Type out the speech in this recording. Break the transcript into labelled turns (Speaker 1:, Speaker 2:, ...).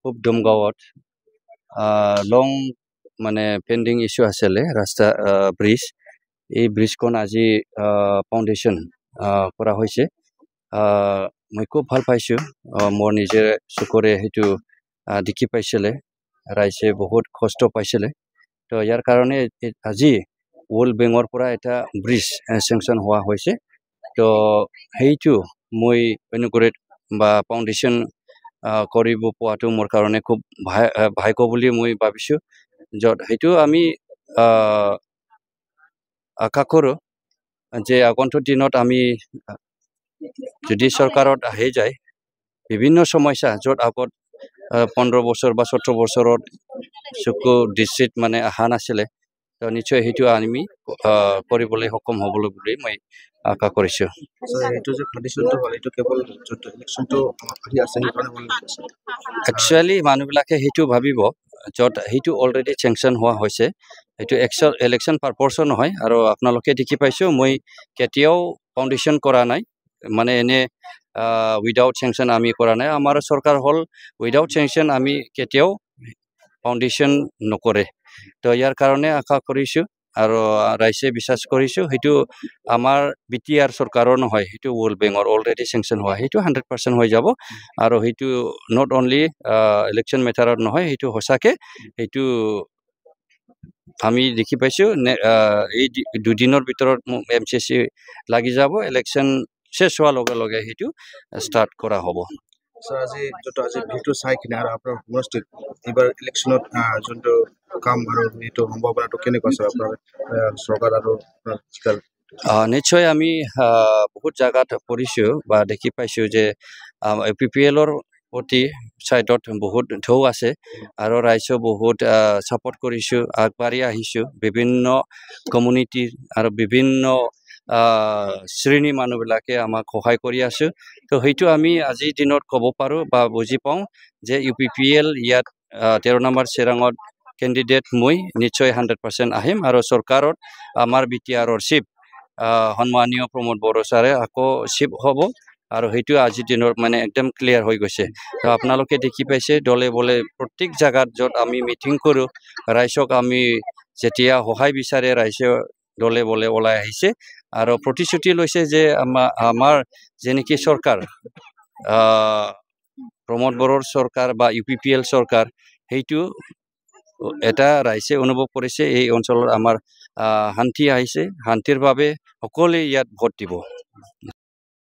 Speaker 1: পূব দুমগাঁৱত লং মানে pending issue আছিলে ৰাস্তা ব্ৰিজ এই ব্ৰিজখন আজি ফাউণ্ডেশ্যন কৰা হৈছে মই খুব ভাল পাইছোঁ মোৰ নিজে চকুৰে সেইটো দেখি পাইছিলে ৰাইজে বহুত কষ্ট পাইছিলে তো ইয়াৰ কাৰণে আজি ৱৰ্ল্ড বেংকৰ পৰা এটা ব্ৰিজ চেংচন হোৱা হৈছে তো সেইটো মই ইনগ্ৰেট বা ফাউণ্ডেশ্যন কৰিব পোৱাটো মোৰ কাৰণে খুব ভাগ্য বুলি মই ভাবিছোঁ য'ত সেইটো আমি আশা কৰোঁ যে আগন্তুক দিনত আমি যদি চৰকাৰত আহি যায় বিভিন্ন সমস্যা য'ত আগত 15 বছৰ বা 17 বছৰত চকু দৃষ্টিত মানে অহা নাছিলে তো নিশ্চয় সেইটো আমি কৰিবলৈ সক্ষম হ'বলৈ বুলি মই আশা কৰিছোঁ একচুৱেলি মানুহবিলাকে সেইটো ভাবিব য'ত সেইটো অলৰেডি চেংচন হোৱা হৈছে সেইটো ইলেকশ্যন পাৰপৰ্চন নহয় আৰু আপোনালোকে দেখি পাইছোঁ মই কেতিয়াও ফাউণ্ডেশ্যন কৰা নাই মানে এনে উইদাউট চেংচন আমি কৰা নাই আমাৰ চৰকাৰ হ'ল উইদাউট চেংচন আমি কেতিয়াও ফাউণ্ডেশ্যন নকৰে তো ইয়াৰ কাৰণে আশা কৰিছোঁ আৰু ৰাইজে বিশ্বাস কৰিছোঁ সেইটো আমাৰ BTR চৰকাৰৰ নহয় সেইটো ৱৰ্ল্ড বেংকৰ অলৰেডি চেংচন হোৱা সেইটো 100% হৈ যাব আৰু সেইটো নট অনলি ইলেকশ্যন মেটাৰত নহয় সেইটো সঁচাকৈ সেইটো আমি দেখি পাইছোঁ এই দুদিনৰ ভিতৰত MCC লাগি যাব ইলেকশ্যন শেষ হোৱাৰ লগে লগে সেইটো ষ্টাৰ্ট কৰা হ'ব
Speaker 2: আজি ভিডিঅ চাই কিনে আৰু আপোনাৰ সমষ্টিত এইবাৰ ইলেকশ্যনত যোনটো কাম আৰু এইটো সম্ভাৱনাটো কেনেকুৱা আছে আপোনাৰ চৰকাৰ আৰু
Speaker 1: নিশ্চয় আমি বহুত জায়গাত পঢ়িছোঁ বা দেখি পাইছোঁ যে UPPLৰ প্ৰতি চাইডত বহুত ঢৌ আছে আৰু ৰাইজেও বহুত ছাপোৰ্ট কৰিছোঁ আগবাঢ়ি আহিছোঁ বিভিন্ন কমিউনিটিৰ আৰু বিভিন্ন শ্ৰেণী মানুহবিলাকে আমাক সহায় কৰি আছোঁ তো সেইটো আমি আজিৰ দিনত ক'ব পাৰোঁ বা বুজি পাওঁ যে UPPL ইয়াত 13 নম্বৰ চিৰাঙত কেণ্ডিডেট মই নিশ্চয় 100% আহিম আৰু চৰকাৰত আমাৰ BTRৰ চিফ সন্মানীয় প্ৰমোদ বড়ো ছাৰে আকৌ চিফ হ'ব আৰু সেইটো আজিৰ দিনত মানে একদম ক্লিয়াৰ হৈ গৈছে তো আপোনালোকে দেখি পাইছে দলে বলে প্ৰত্যেক জায়গাত য'ত আমি মিটিং কৰোঁ ৰাইজক আমি যেতিয়া সহায় বিচাৰে ৰাইজে দলে বলে ওলাই আহিছে আৰু প্ৰতিশ্ৰুতি লৈছে যে আমাৰ যেনেকৈ চৰকাৰ প্ৰমোদ বড়োৰ চৰকাৰ বা UPPL চৰকাৰ সেইটো এটা ৰাইজে অনুভৱ কৰিছে এই অঞ্চলত আমাৰ শান্তি আহিছে শান্তিৰ বাবে সকলোৱে ইয়াত ভোট দিব